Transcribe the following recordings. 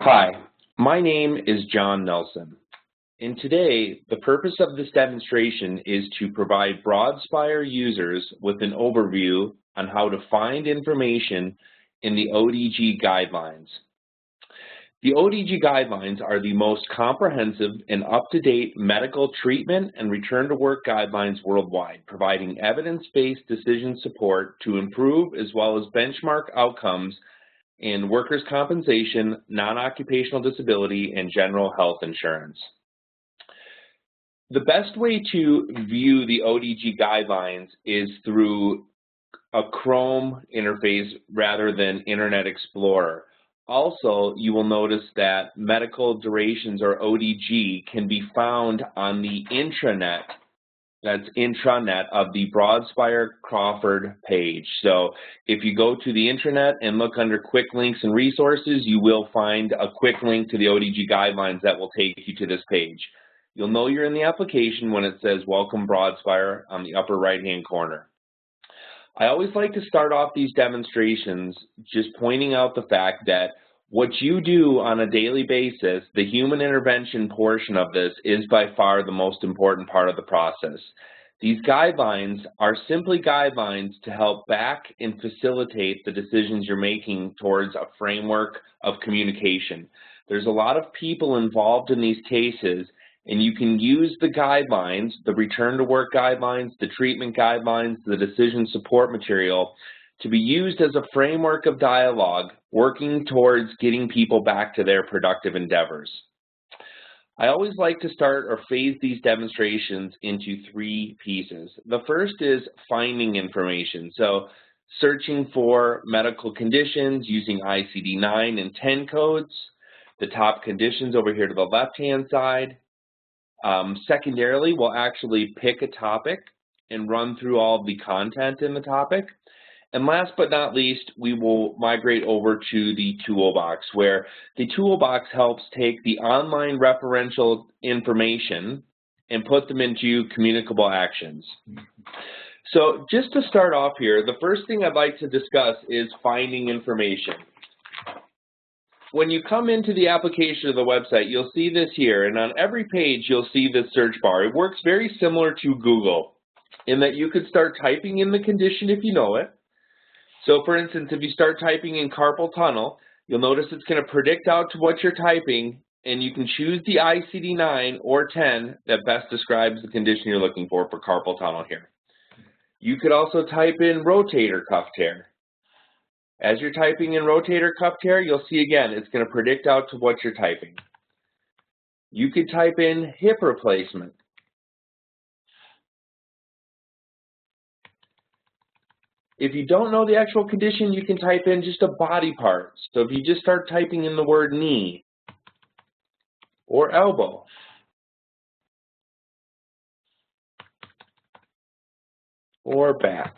Hi, my name is John Nelson, and today the purpose of this demonstration is to provide Broadspire users with an overview on how to find information in the ODG guidelines. The ODG guidelines are the most comprehensive and up-to-date medical treatment and return to work guidelines worldwide, providing evidence-based decision support to improve as well as benchmark outcomes in workers' compensation, non-occupational disability, and general health insurance. The best way to view the ODG guidelines is through a Chrome interface rather than Internet Explorer. Also, you will notice that medical durations, or ODG, can be found on the intranet. That's intranet of the Broadspire Crawford page. So if you go to the intranet and look under quick links and resources, you will find a quick link to the ODG guidelines that will take you to this page. You'll know you're in the application when it says Welcome Broadspire on the upper right-hand corner. I always like to start off these demonstrations just pointing out the fact that what you do on a daily basis, the human intervention portion of this, is by far the most important part of the process. These guidelines are simply guidelines to help back and facilitate the decisions you're making towards a framework of communication. There's a lot of people involved in these cases, and you can use the guidelines, the return to work guidelines, the treatment guidelines, the decision support material, to be used as a framework of dialogue working towards getting people back to their productive endeavors. I always like to start or phase these demonstrations into three pieces. The first is finding information. So searching for medical conditions using ICD-9 and 10 codes, the top conditions over here to the left-hand side. Secondarily, we'll actually pick a topic and run through all of the content in the topic. And last but not least, we will migrate over to the toolbox, where the toolbox helps take the online referential information and put them into communicable actions. So just to start off here, the first thing I'd like to discuss is finding information. When you come into the application of the website, you'll see this here, and on every page you'll see this search bar. It works very similar to Google in that you could start typing in the condition if you know it. So for instance, if you start typing in carpal tunnel, you'll notice it's going to predict out to what you're typing, and you can choose the ICD-9 or 10 that best describes the condition you're looking for carpal tunnel here. You could also type in rotator cuff tear. As you're typing in rotator cuff tear, you'll see again, it's going to predict out to what you're typing. You could type in hip replacement. If you don't know the actual condition, you can type in just a body part. So if you just start typing in the word knee or elbow, or back.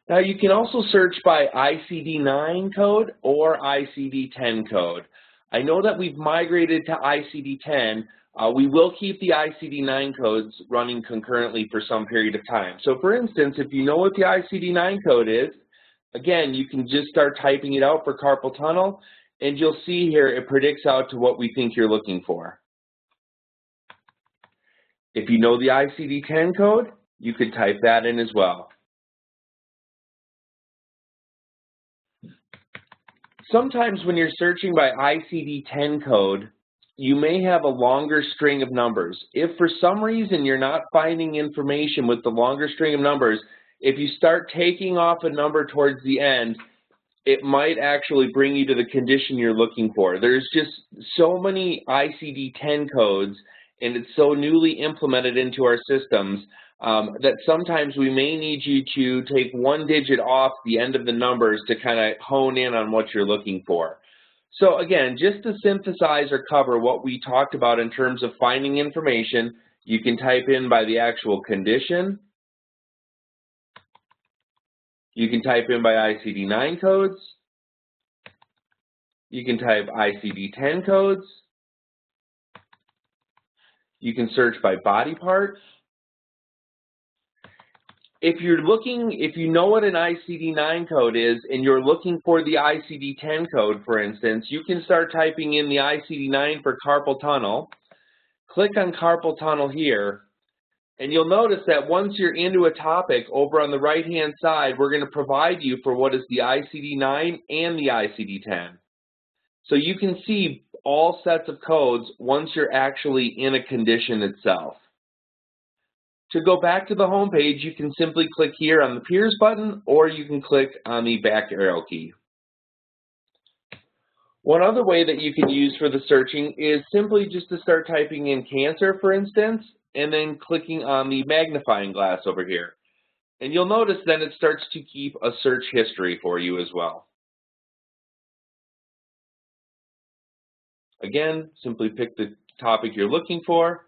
Now you can also search by ICD-9 code or ICD-10 code. I know that we've migrated to ICD-10. We will keep the ICD-9 codes running concurrently for some period of time. So for instance, if you know what the ICD-9 code is, again, you can just start typing it out for carpal tunnel, and you'll see here it predicts out to what we think you're looking for. If you know the ICD-10 code, you could type that in as well. Sometimes when you're searching by ICD-10 code, you may have a longer string of numbers. If for some reason you're not finding information with the longer string of numbers, if you start taking off a number towards the end, it might actually bring you to the condition you're looking for. There's just so many ICD-10 codes, and it's so newly implemented into our systems that sometimes we may need you to take one digit off the end of the numbers to kind of hone in on what you're looking for. So again, just to synthesize or cover what we talked about in terms of finding information, you can type in by the actual condition. You can type in by ICD-9 codes. You can type ICD-10 codes. You can search by body part. if you know what an ICD-9 code is and you're looking for the ICD-10 code, for instance, you can start typing in the ICD-9 for carpal tunnel. Click on carpal tunnel here, and you'll notice that once you're into a topic, over on the right-hand side, we're going to provide you for what is the ICD-9 and the ICD-10. So you can see all sets of codes once you're actually in a condition itself. To go back to the home page, you can simply click here on the Peers button, or you can click on the back arrow key. One other way that you can use for the searching is simply just to start typing in cancer, for instance, and then clicking on the magnifying glass over here. And you'll notice then it starts to keep a search history for you as well. Again, simply pick the topic you're looking for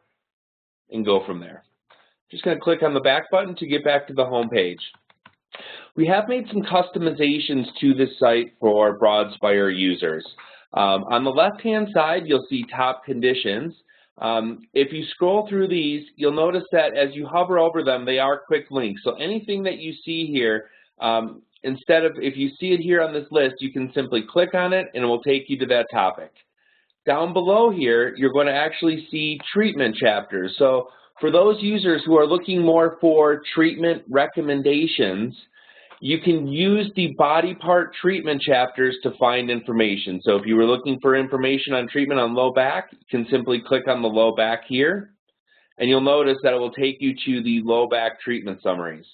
and go from there. Just going to click on the back button to get back to the home page. We have made some customizations to this site for Broadspire users. On the left-hand side, you'll see top conditions. If you scroll through these, you'll notice that as you hover over them, they are quick links. So anything that you see here, if you see it here on this list, you can simply click on it and it will take you to that topic. Down below here, you're going to actually see treatment chapters. So for those users who are looking more for treatment recommendations, you can use the body part treatment chapters to find information. So if you were looking for information on treatment on low back, you can simply click on the low back here, and you'll notice that it will take you to the low back treatment summaries.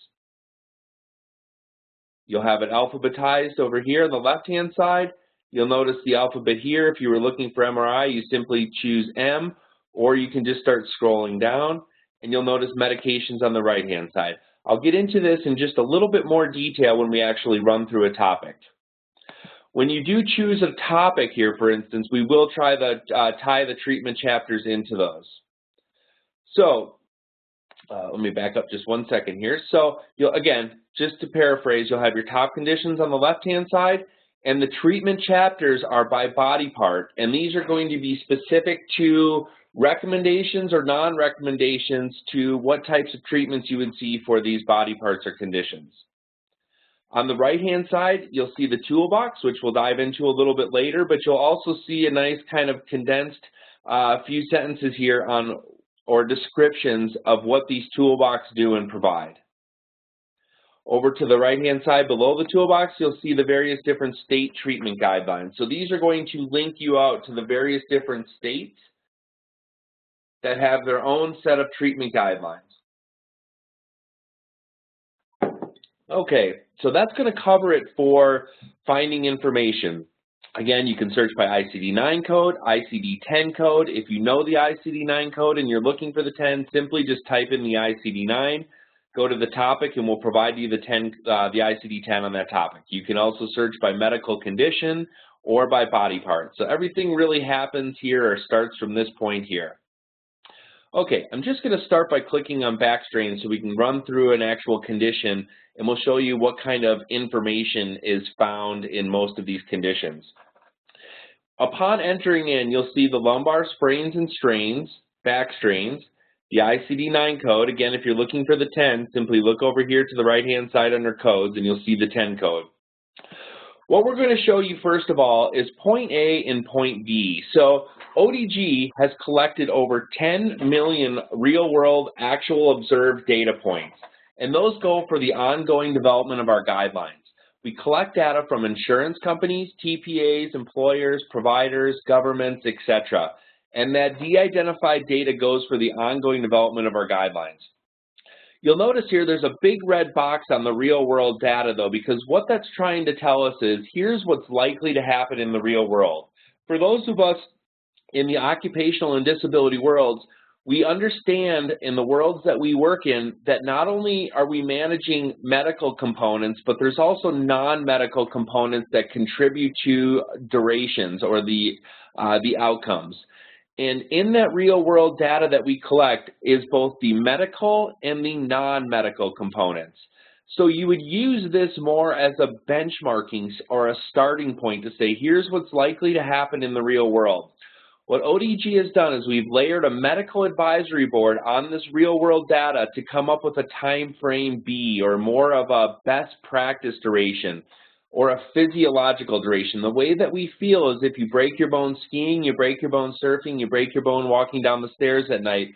You'll have it alphabetized over here on the left-hand side. You'll notice the alphabet here. If you were looking for MRI, you simply choose M, or you can just start scrolling down, and you'll notice medications on the right-hand side. I'll get into this in just a little bit more detail when we actually run through a topic. When you do choose a topic here, for instance, we will try to tie the treatment chapters into those. So let me back up just one second here. So again, just to paraphrase, you'll have your top conditions on the left-hand side, and the treatment chapters are by body part, and these are going to be specific to recommendations or non-recommendations to what types of treatments you would see for these body parts or conditions. On the right-hand side, you'll see the toolbox, which we'll dive into a little bit later, but you'll also see a nice kind of condensed few sentences here on, or descriptions of what these toolbox do and provide. Over to the right-hand side below the toolbox, you'll see the various different state treatment guidelines. So these are going to link you out to the various different states that have their own set of treatment guidelines. Okay, so that's going to cover it for finding information. Again, you can search by ICD-9 code, ICD-10 code. If you know the ICD-9 code and you're looking for the 10, simply just type in the ICD-9, go to the topic, and we'll provide you the ICD-10 on that topic. You can also search by medical condition or by body part. So everything really happens here or starts from this point here. Okay, I'm just going to start by clicking on back strain so we can run through an actual condition, and we'll show you what kind of information is found in most of these conditions. Upon entering in, you'll see the lumbar sprains and strains, back strains, the ICD-9 code. Again, if you're looking for the 10, simply look over here to the right-hand side under codes, and you'll see the 10 code. What we're going to show you first of all is point A and point B. So ODG has collected over 10 million real-world actual observed data points, and those go for the ongoing development of our guidelines. We collect data from insurance companies, TPAs, employers, providers, governments, etc. And that de-identified data goes for the ongoing development of our guidelines. You'll notice here there's a big red box on the real-world data, though, because what that's trying to tell us is here's what's likely to happen in the real world. For those of us in the occupational and disability worlds, we understand in the worlds that we work in that not only are we managing medical components, but there's also non-medical components that contribute to durations or the outcomes. And in that real-world data that we collect is both the medical and the non-medical components. So you would use this more as a benchmarking or a starting point to say, here's what's likely to happen in the real world. What ODG has done is we've layered a medical advisory board on this real-world data to come up with a time frame B, or more of a best practice duration, or a physiological duration. The way that we feel is if you break your bone skiing, you break your bone surfing, you break your bone walking down the stairs at night,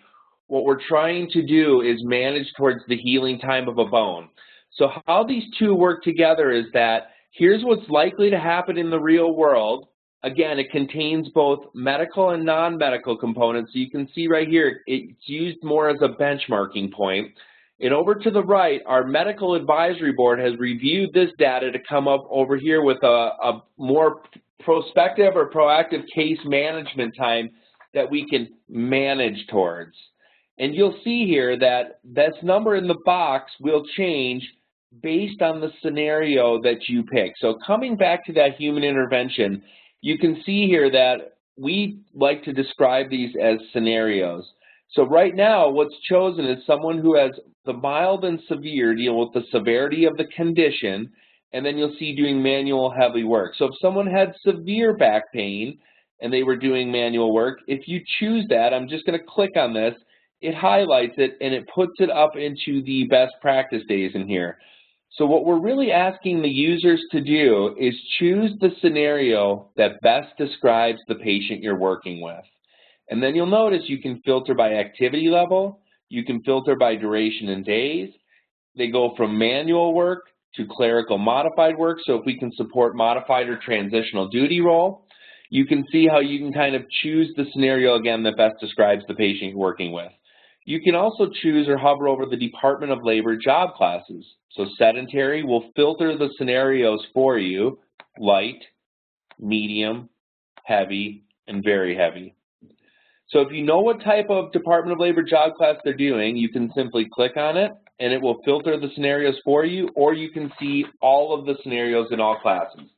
what we're trying to do is manage towards the healing time of a bone. So how these two work together is that here's what's likely to happen in the real world. Again, it contains both medical and non-medical components. So you can see right here, it's used more as a benchmarking point. And over to the right, our medical advisory board has reviewed this data to come up over here with a more prospective or proactive case management time that we can manage towards. And you'll see here that this number in the box will change based on the scenario that you pick. So coming back to that human intervention, you can see here that we like to describe these as scenarios. So right now, what's chosen is someone who has the mild and severe, deal with the severity of the condition, and then you'll see doing manual heavy work. So if someone had severe back pain and they were doing manual work, if you choose that, I'm just going to click on this, it highlights it and it puts it up into the best practice days in here. So what we're really asking the users to do is choose the scenario that best describes the patient you're working with. And then you'll notice you can filter by activity level, you can filter by duration in days. They go from manual work to clerical modified work, so if we can support modified or transitional duty role. You can see how you can kind of choose the scenario again that best describes the patient you're working with. You can also choose or hover over the Department of Labor job classes. So sedentary will filter the scenarios for you, light, medium, heavy, and very heavy. So if you know what type of Department of Labor job class they're doing, you can simply click on it and it will filter the scenarios for you, or you can see all of the scenarios in all classes.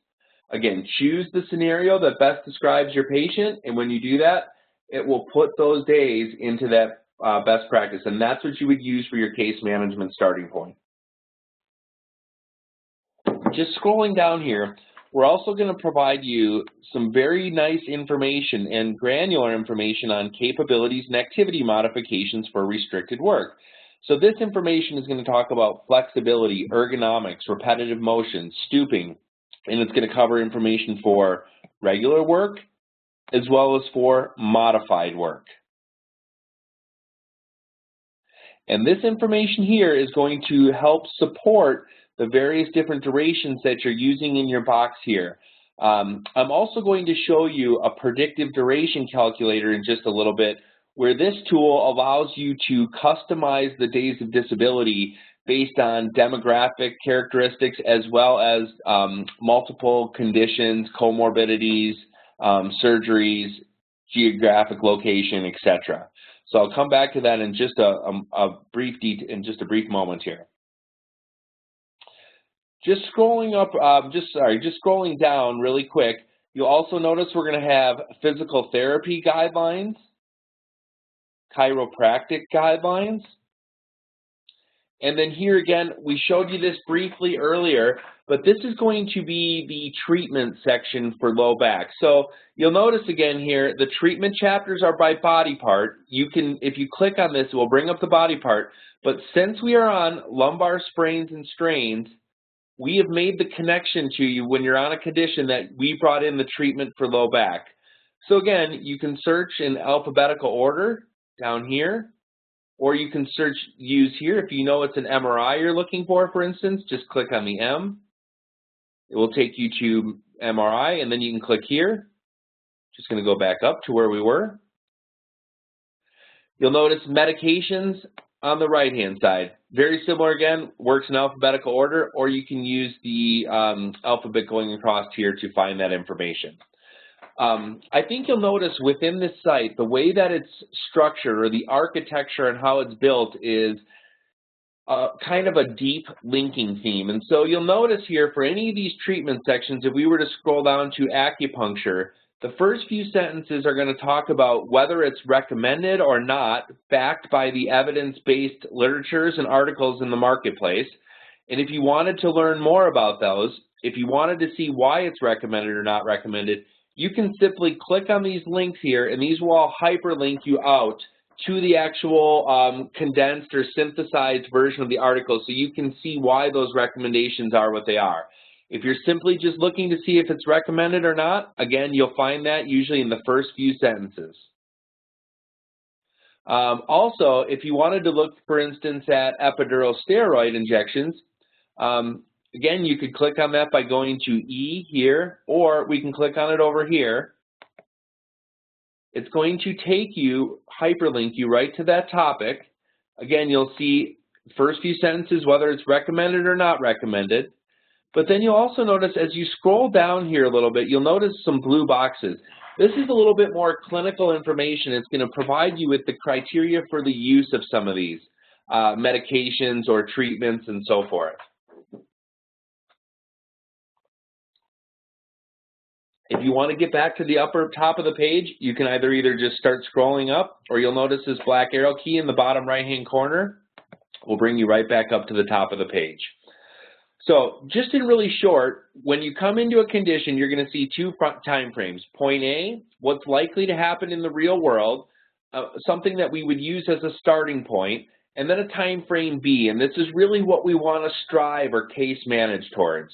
Again, choose the scenario that best describes your patient, and when you do that, it will put those days into that best practice, and that's what you would use for your case management starting point. Just scrolling down here, we're also going to provide you some very nice information and granular information on capabilities and activity modifications for restricted work. So this information is going to talk about flexibility, ergonomics, repetitive motion, stooping, and it's going to cover information for regular work as well as for modified work. And this information here is going to help support the various different durations that you're using in your box here. I'm also going to show you a predictive duration calculator in just a little bit, where this tool allows you to customize the days of disability based on demographic characteristics as well as multiple conditions, comorbidities, surgeries, geographic location, etc. So I'll come back to that in just a brief moment here. Just scrolling up, just scrolling down really quick, you'll also notice we're going to have physical therapy guidelines, chiropractic guidelines, and then here again, we showed you this briefly earlier, but this is going to be the treatment section for low back. So you'll notice again here, the treatment chapters are by body part. You can, if you click on this, it will bring up the body part, but since we are on lumbar sprains and strains, we have made the connection to you when you're on a condition that we brought in the treatment for low back. So again, you can search in alphabetical order down here, or you can use here. If you know it's an MRI you're looking for instance, just click on the M. It will take you to MRI, and then you can click here. Just going to go back up to where we were. You'll notice medications on the right-hand side. Very similar again, works in alphabetical order, or you can use the alphabet going across here to find that information. I think you'll notice within this site, the way that it's structured or the architecture and how it's built is kind of a deep linking theme. And so you'll notice here for any of these treatment sections, if we were to scroll down to acupuncture, the first few sentences are going to talk about whether it's recommended or not, backed by the evidence-based literatures and articles in the marketplace. And if you wanted to learn more about those, if you wanted to see why it's recommended or not recommended, you can simply click on these links here, and these will all hyperlink you out to the actual condensed or synthesized version of the article so you can see why those recommendations are what they are. If you're simply just looking to see if it's recommended or not, again, you'll find that usually in the first few sentences. Also, if you wanted to look, for instance, at epidural steroid injections, again, you could click on that by going to E here, or we can click on it over here. It's going to take you, hyperlink you right to that topic. Again, you'll see first few sentences whether it's recommended or not recommended. But then you'll also notice as you scroll down here a little bit, you'll notice some blue boxes. This is a little bit more clinical information. It's going to provide you with the criteria for the use of some of these medications or treatments and so forth. If you want to get back to the upper top of the page, you can either just start scrolling up, or you'll notice this black arrow key in the bottom right-hand corner will bring you right back up to the top of the page. So just in really short, when you come into a condition, you're going to see two time frames. Point A, what's likely to happen in the real world, something that we would use as a starting point, and then a time frame B, and this is really what we want to strive or case manage towards.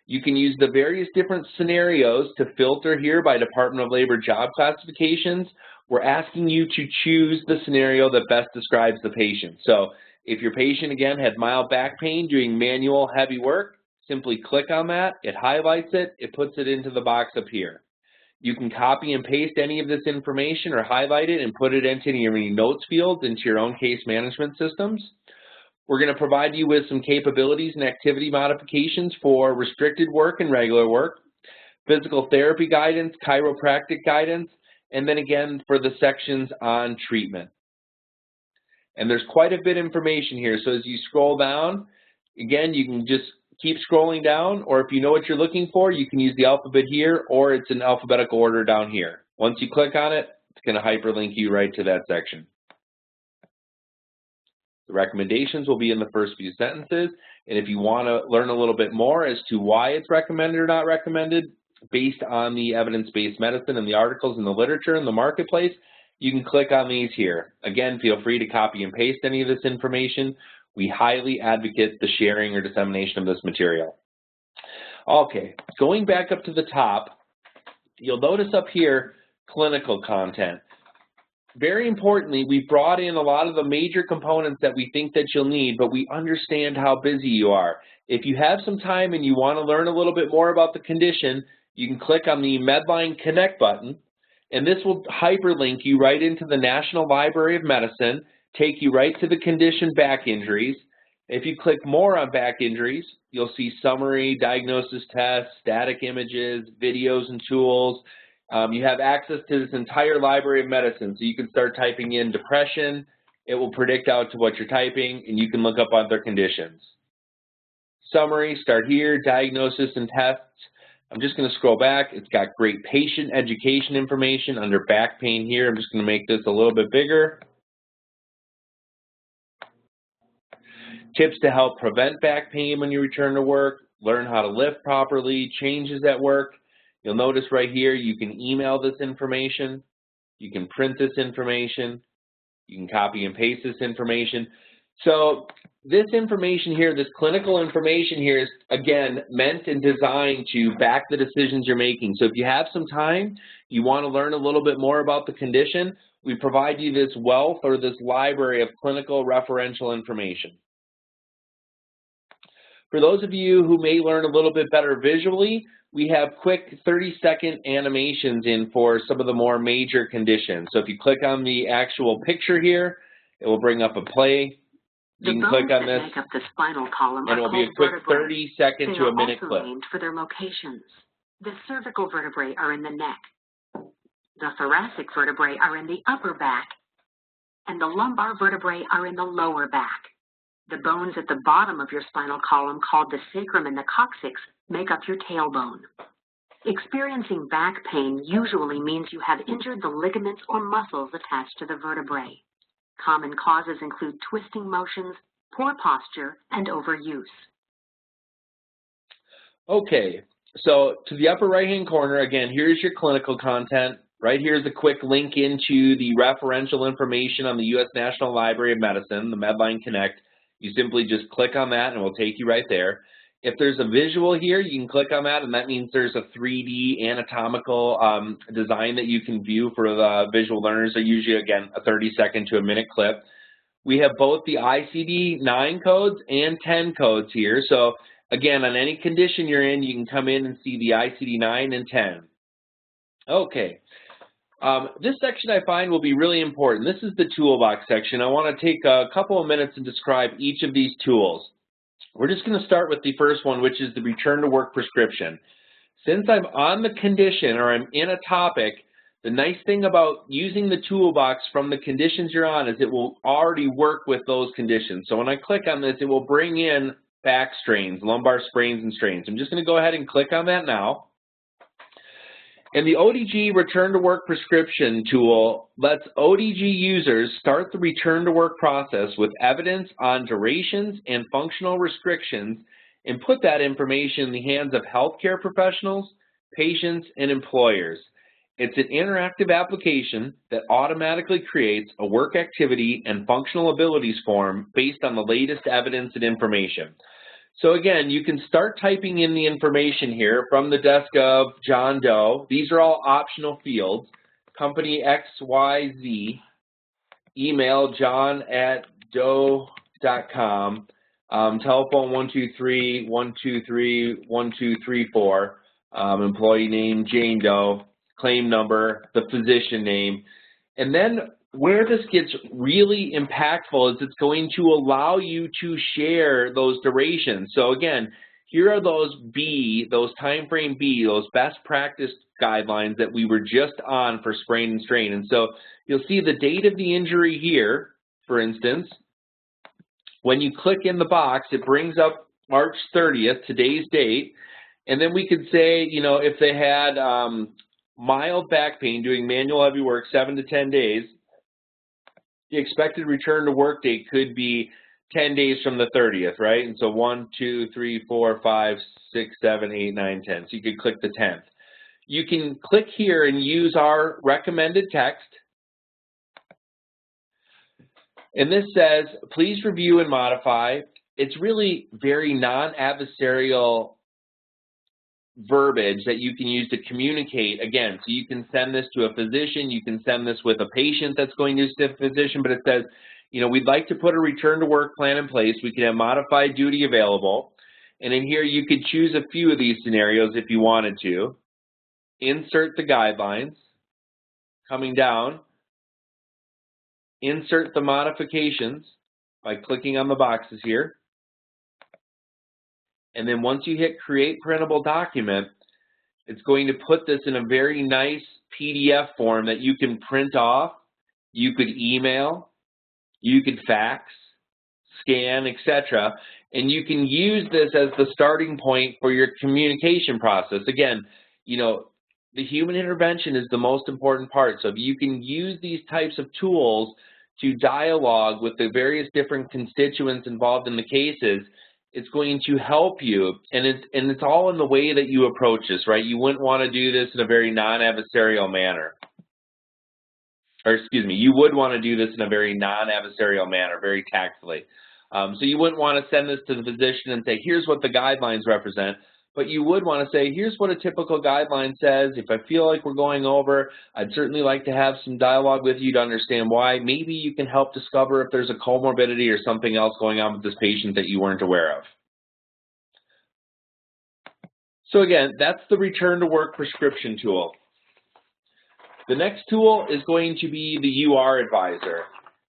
You can use the various different scenarios to filter here by Department of Labor job classifications. We're asking you to choose the scenario that best describes the patient. So if your patient, again, had mild back pain doing manual heavy work, simply click on that, it highlights it, it puts it into the box up here. You can copy and paste any of this information or highlight it and put it into your notes fields into your own case management systems. We're going to provide you with some capabilities and activity modifications for restricted work and regular work, physical therapy guidance, chiropractic guidance, and then again for the sections on treatment. And there's quite a bit of information here, so as you scroll down, again, you can just keep scrolling down, or if you know what you're looking for, you can use the alphabet here, or it's in alphabetical order down here. Once you click on it, it's going to hyperlink you right to that section. The recommendations will be in the first few sentences, and if you want to learn a little bit more as to why it's recommended or not recommended, based on the evidence-based medicine and the articles in the literature in the marketplace, you can click on these here. Again, feel free to copy and paste any of this information. We highly advocate the sharing or dissemination of this material. Okay, going back up to the top, you'll notice up here, clinical content. Very importantly, we brought in a lot of the major components that we think that you'll need, but we understand how busy you are. If you have some time and you want to learn a little bit more about the condition, you can click on the Medline Connect button, and this will hyperlink you right into the National Library of Medicine, take you right to the condition back injuries. If you click more on back injuries, you'll see summary, diagnosis tests, static images, videos and tools. You have access to this entire library of medicine, so you can start typing in depression, it will predict out to what you're typing, and you can look up other conditions. Summary, start here, diagnosis and tests. I'm just going to scroll back. It's got great patient education information under back pain here. I'm just going to make this a little bit bigger. Tips to help prevent back pain when you return to work, learn how to lift properly, changes at work. You'll notice right here you can email this information, you can print this information, you can copy and paste this information. So this information here, this clinical information here is, again, meant and designed to back the decisions you're making. So if you have some time, you want to learn a little bit more about the condition, we provide you this wealth or this library of clinical referential information. For those of you who may learn a little bit better visually, we have quick 30-second animations in for some of the more major conditions. So if you click on the actual picture here, it will bring up a play. You can click on this, make up the spinal column, and it will be a quick 30-second to a minute clip. They are also named for their locations. The cervical vertebrae are in the neck. The thoracic vertebrae are in the upper back. And the lumbar vertebrae are in the lower back. The bones at the bottom of your spinal column, called the sacrum and the coccyx, make up your tailbone. Experiencing back pain usually means you have injured the ligaments or muscles attached to the vertebrae. Common causes include twisting motions, poor posture, and overuse. Okay, So to the upper right-hand corner, again, here's your clinical content. Right here is a quick link into the referential information on the U.S. National Library of Medicine, the Medline Connect. You simply just click on that and it will take you right there. If there's a visual here, you can click on that, and that means there's a 3D anatomical design that you can view for the visual learners. They're usually, again, a 30-second to a minute clip. We have both the ICD-9 codes and 10 codes here. So again, on any condition you're in, you can come in and see the ICD-9 and 10. Okay. This section I find will be really important. This is the toolbox section. I want to take a couple of minutes and describe each of these tools. We're just going to start with the first one, which is the return to work prescription. Since I'm on the condition or I'm in a topic, the nice thing about using the toolbox from the conditions you're on is it will already work with those conditions. So when I click on this, it will bring in back strains, lumbar sprains and strains. I'm just going to go ahead and click on that now. And the ODG Return to Work Prescription tool lets ODG users start the return to work process with evidence on durations and functional restrictions and put that information in the hands of healthcare professionals, patients, and employers. It's an interactive application that automatically creates a work activity and functional abilities form based on the latest evidence and information. So again, you can start typing in the information here from the desk of John Doe. These are all optional fields. Company XYZ, email john@doe.com, telephone 123-123-1234, employee name Jane Doe, claim number, the physician name, and then where this gets really impactful is it's going to allow you to share those durations. So again, here are those time frame B, those best practice guidelines that we were just on for sprain and strain. And so you'll see the date of the injury here, for instance. When you click in the box, it brings up March 30th, today's date. And then we could say, you know, if they had mild back pain doing manual heavy work 7 to 10 days, the expected return to work date could be 10 days from the 30th, right? And so 1, 2, 3, 4, 5, 6, 7, 8, 9, 10. So you could click the 10th. You can click here and use our recommended text. And this says, please review and modify. It's really very non-adversarial verbiage that you can use to communicate. Again, so you can send this to a physician, you can send this with a patient that's going to see a physician, but it says, you know, we'd like to put a return to work plan in place. We can have modified duty available. And in here, you could choose a few of these scenarios if you wanted to. Insert the guidelines. Coming down, insert the modifications by clicking on the boxes here. And then once you hit create printable document, it's going to put this in a very nice PDF form that you can print off, you could email, you could fax, scan, etc. And you can use this as the starting point for your communication process. Again, you know, the human intervention is the most important part. So if you can use these types of tools to dialogue with the various different constituents involved in the cases, it's going to help you, and it's all in the way that you approach this, right? You wouldn't want to do this in a very non-adversarial manner. Or excuse me, you would want to do this in a very non-adversarial manner, very tactfully. So you wouldn't want to send this to the physician and say, here's what the guidelines represent, but you would want to say, here's what a typical guideline says. If I feel like we're going over, I'd certainly like to have some dialogue with you to understand why. Maybe you can help discover if there's a comorbidity or something else going on with this patient that you weren't aware of. So again, that's the return to work prescription tool. The next tool is going to be the UR Advisor.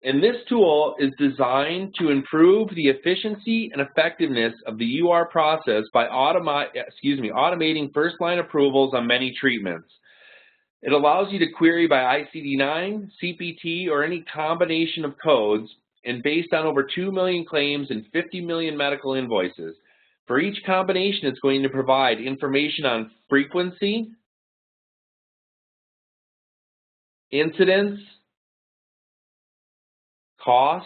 And this tool is designed to improve the efficiency and effectiveness of the UR process by automating first-line approvals on many treatments. It allows you to query by ICD-9, CPT, or any combination of codes, and based on over 2 million claims and 50 million medical invoices. For each combination, it's going to provide information on frequency, incidence, cost,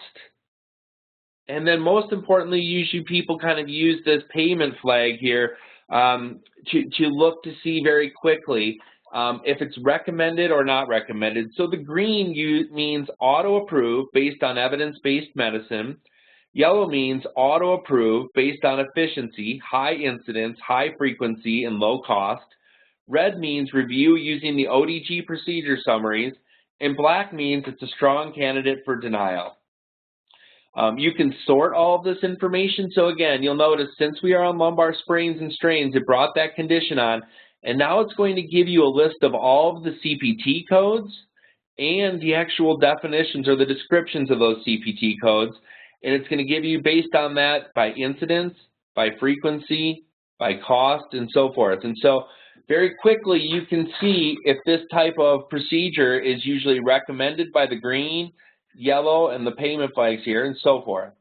and then most importantly, usually people kind of use this payment flag here to look to see very quickly if it's recommended or not recommended. So the green means auto-approve based on evidence-based medicine. Yellow means auto-approve based on efficiency, high incidence, high frequency, and low cost. Red means review using the ODG procedure summaries. And black means it's a strong candidate for denial. You can sort all of this information. So again, you'll notice since we are on lumbar sprains and strains, it brought that condition on. And now it's going to give you a list of all of the CPT codes and the actual definitions or the descriptions of those CPT codes. And it's going to give you based on that by incidence, by frequency, by cost, and so forth. And so very quickly you can see if this type of procedure is usually recommended by the green, yellow, and the payment flags here, and so forth.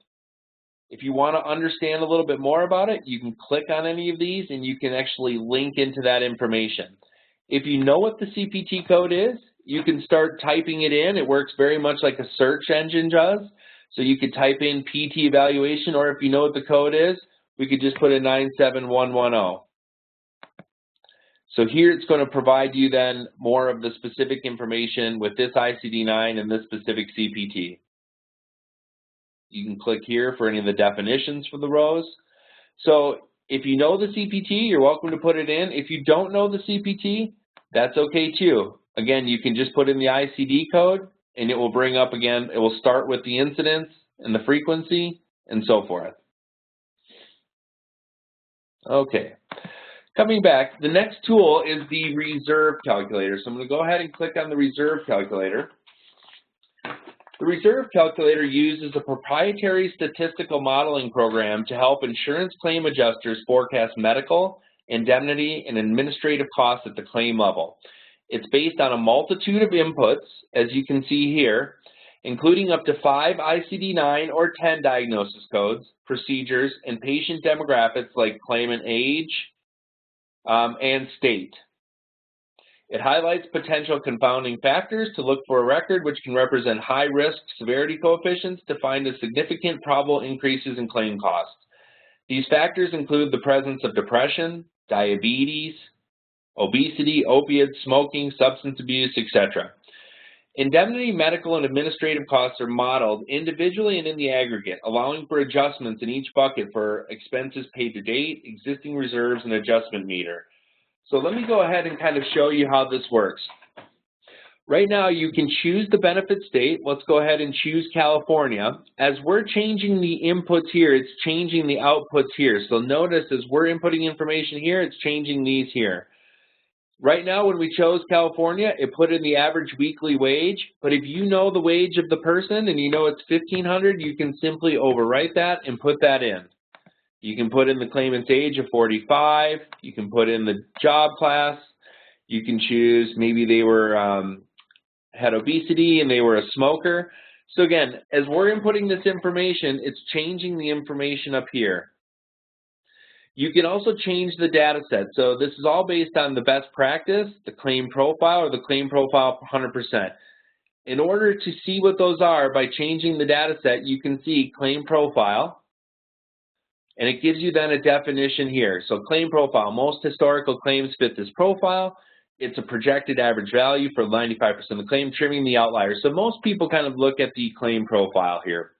If you want to understand a little bit more about it, you can click on any of these and you can actually link into that information. If you know what the CPT code is, you can start typing it in. It works very much like a search engine does. So you could type in PT evaluation, or if you know what the code is, we could just put in 97110. So here it's going to provide you then more of the specific information with this ICD-9 and this specific CPT. You can click here for any of the definitions for the rows. So if you know the CPT, you're welcome to put it in. If you don't know the CPT, that's okay too. Again, you can just put in the ICD code and it will bring up again, it will start with the incidence and the frequency and so forth. Okay. Coming back, the next tool is the reserve calculator. So I'm going to go ahead and click on the reserve calculator. The reserve calculator uses a proprietary statistical modeling program to help insurance claim adjusters forecast medical, indemnity, and administrative costs at the claim level. It's based on a multitude of inputs, as you can see here, including up to 5 ICD-9 or 10 diagnosis codes, procedures, and patient demographics like claimant age, and state. It highlights potential confounding factors to look for a record which can represent high risk severity coefficients to find a significant probable increases in claim costs. These factors include the presence of depression, diabetes, obesity, opiates, smoking, substance abuse, etc. Indemnity, medical, and administrative costs are modeled individually and in the aggregate, allowing for adjustments in each bucket for expenses paid to date, existing reserves, and adjustment meter. So let me go ahead and kind of show you how this works. Right now, you can choose the benefit state. Let's go ahead and choose California. As we're changing the inputs here, it's changing the outputs here. So notice as we're inputting information here, it's changing these here. Right now, when we chose California, it put in the average weekly wage, but if you know the wage of the person and you know it's $1,500, you can simply overwrite that and put that in. You can put in the claimant's age of 45, you can put in the job class, you can choose maybe they were had obesity and they were a smoker. So again, as we're inputting this information, it's changing the information up here. You can also change the data set. So this is all based on the best practice, the claim profile, or the claim profile 100%. In order to see what those are, by changing the data set, you can see claim profile, and it gives you then a definition here. So claim profile, most historical claims fit this profile. It's a projected average value for 95% of the claim, trimming the outliers. So most people kind of look at the claim profile here.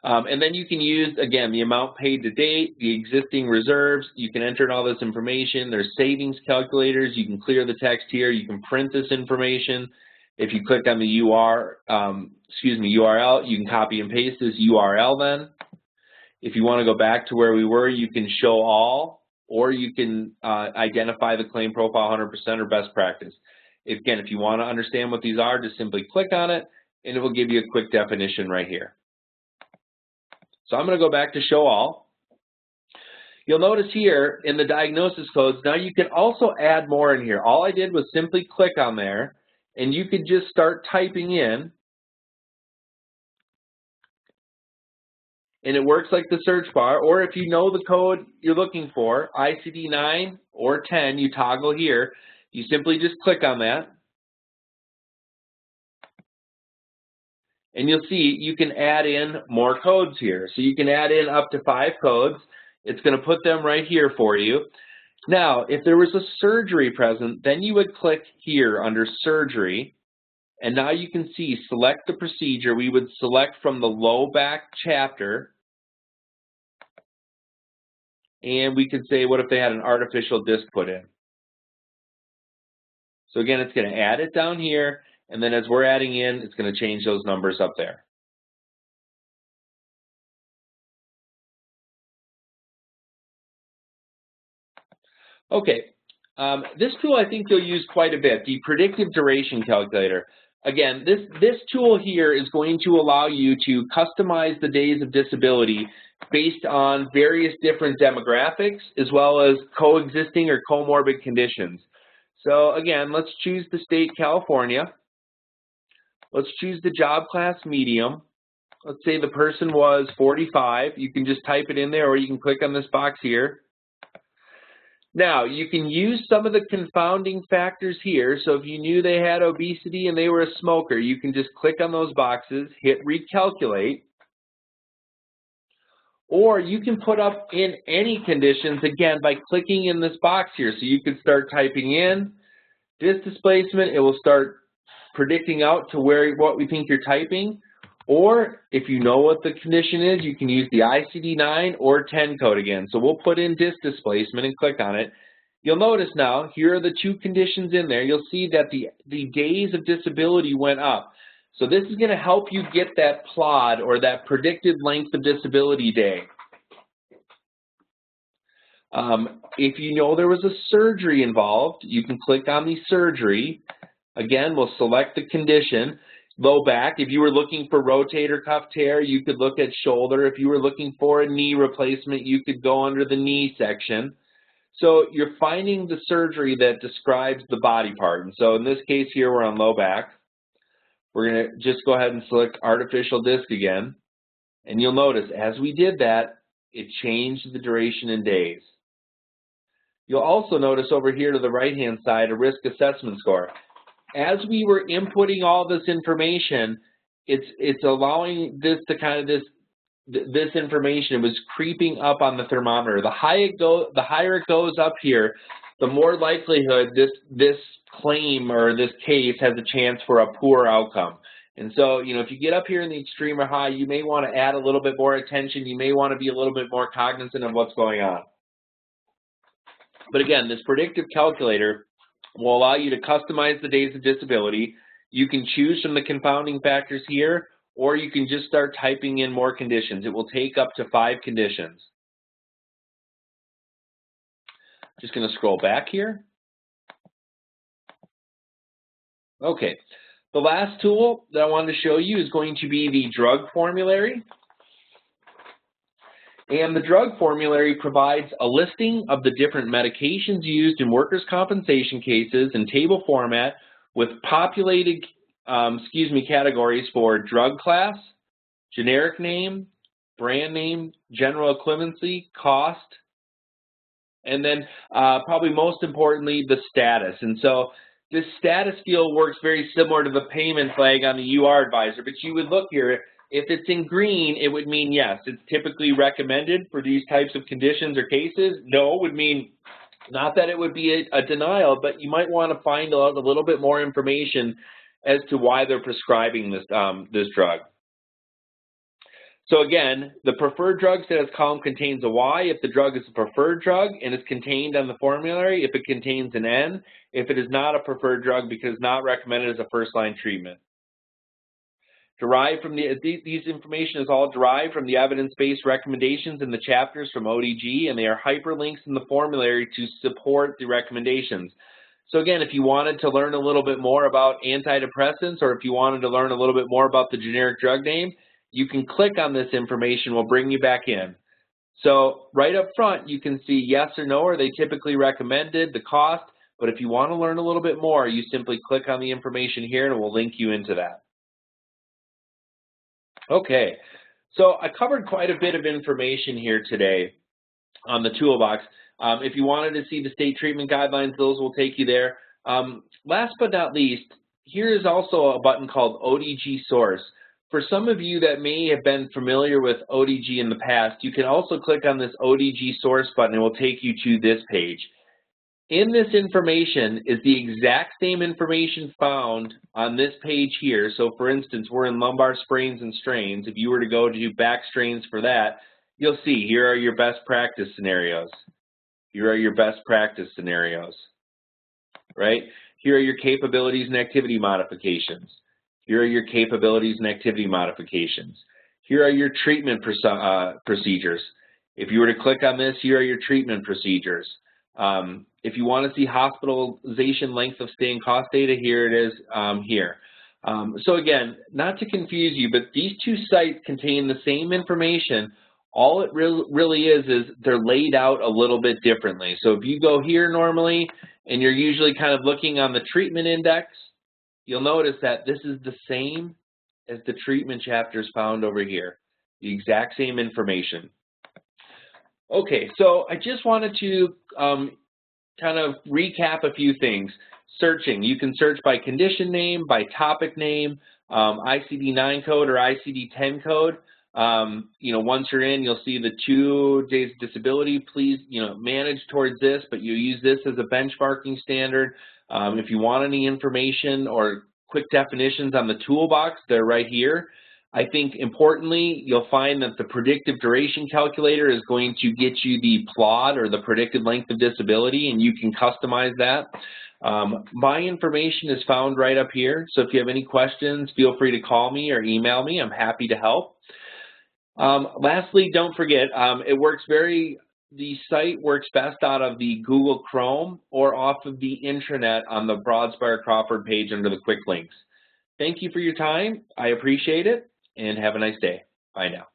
And then you can use, again, the amount paid to date, the existing reserves. You can enter in all this information. There's savings calculators. You can clear the text here. You can print this information. If you click on the URL, you can copy and paste this URL then. If you want to go back to where we were, you can show all, or you can identify the claim profile 100% or best practice. Again, if you want to understand what these are, just simply click on it, and it will give you a quick definition right here. So I'm going to go back to show all. You'll notice here in the diagnosis codes, now you can also add more in here. All I did was simply click on there, and you could just start typing in, and it works like the search bar. Or if you know the code you're looking for, ICD-9 or 10, you toggle here. You simply just click on that. And you'll see you can add in more codes here. So you can add in up to 5 codes. It's going to put them right here for you. Now, if there was a surgery present, then you would click here under surgery, and now you can see select the procedure. We would select from the low back chapter, and we could say, what if they had an artificial disc put in? So again, it's going to add it down here, and then as we're adding in, it's going to change those numbers up there. Okay, this tool I think you'll use quite a bit, the predictive duration calculator. Again, this tool here is going to allow you to customize the days of disability based on various different demographics as well as coexisting or comorbid conditions. So again, let's choose the state California. Let's choose the job class medium. Let's say the person was 45. You can just type it in there, or you can click on this box here. Now, you can use some of the confounding factors here. So if you knew they had obesity and they were a smoker, you can just click on those boxes, hit recalculate. Or you can put up in any conditions, again, by clicking in this box here. So you could start typing in disc displacement. It will start predicting out to what we think you're typing. Or if you know what the condition is, you can use the ICD-9 or 10 code again. So we'll put in disc displacement and click on it. You'll notice now, here are the two conditions in there. You'll see that the days of disability went up. So this is going to help you get that PLOD, or that predicted length of disability day. If you know there was a surgery involved, you can click on the surgery. Again, we'll select the condition. Low back, if you were looking for rotator cuff tear, you could look at shoulder. If you were looking for a knee replacement, you could go under the knee section. So you're finding the surgery that describes the body part. And so in this case here, we're on low back. We're going to just go ahead and select artificial disc again. And you'll notice as we did that, it changed the duration in days. You'll also notice over here to the right-hand side a risk assessment score. As we were inputting all this information, it's allowing this to this information, it was creeping up on the thermometer. The higher it goes up here, the more likelihood this claim or this case has a chance for a poor outcome. And so, if you get up here in the extreme or high, you may want to add a little bit more attention. You may want to be a little bit more cognizant of what's going on. But again, this predictive calculator will allow you to customize the days of disability. You can choose from the confounding factors here, or you can just start typing in more conditions. It will take up to 5 conditions. Just going to scroll back here. Okay, the last tool that I wanted to show you is going to be the drug formulary. And the drug formulary provides a listing of the different medications used in workers' compensation cases in table format with populated categories for drug class, generic name, brand name, general equivalency, cost, and then probably most importantly, the status. And so this status field works very similar to the payment flag on the UR advisor, but you would look here. If it's in green, it would mean yes, it's typically recommended for these types of conditions or cases. No would mean not that it would be a denial, but you might want to find out a little bit more information as to why they're prescribing this, this drug. So again, the preferred drug status column contains a Y if the drug is a preferred drug and is contained on the formulary, if it contains an N, if it is not a preferred drug because it's not recommended as a first-line treatment. Derived from these information is all derived from the evidence-based recommendations in the chapters from ODG, and they are hyperlinks in the formulary to support the recommendations. So again, if you wanted to learn a little bit more about antidepressants, or if you wanted to learn a little bit more about the generic drug name, you can click on this information. We'll bring you back in. So right up front, you can see yes or no, are they typically recommended, the cost, but if you want to learn a little bit more, you simply click on the information here and we'll link you into that. Okay, so I covered quite a bit of information here today on the toolbox. If you wanted to see the state treatment guidelines, those will take you there. Last but not least, here is also a button called ODG Source. for some of you that may have been familiar with ODG in the past, you can also click on this ODG source button and it will take you to this page. In this information is the exact same information found on this page here. So for instance, we're in lumbar sprains and strains. If you were to go to back strains for that, you'll see here are your best practice scenarios. Here are your best practice scenarios, right? Here are your capabilities and activity modifications. Here are your capabilities and activity modifications. Here are your treatment procedures. If you were to click on this, here are your treatment procedures. If you want to see hospitalization, length of stay, and cost data, here it is here. So again, not to confuse you, but these two sites contain the same information. All it really is they're laid out a little bit differently. So if you go here normally and you're usually kind of looking on the treatment index, you'll notice that this is the same as the treatment chapters found over here, the exact same information. Okay, so I just wanted to kind of recap a few things. Searching, you can search by condition name, by topic name, ICD-9 code or ICD-10 code. Once you're in, you'll see the 2 days of disability. Please, manage towards this, but you use this as a benchmarking standard. If you want any information or quick definitions on the toolbox, they're right here. I think importantly, you'll find that the predictive duration calculator is going to get you the PLOD or the predicted length of disability, and you can customize that. My information is found right up here, so if you have any questions, feel free to call me or email me. I'm happy to help. Lastly, don't forget, the site works best out of the Google Chrome or off of the intranet on the Broadspire Crawford page under the quick links. Thank you for your time. I appreciate it, and have a nice day. Bye now.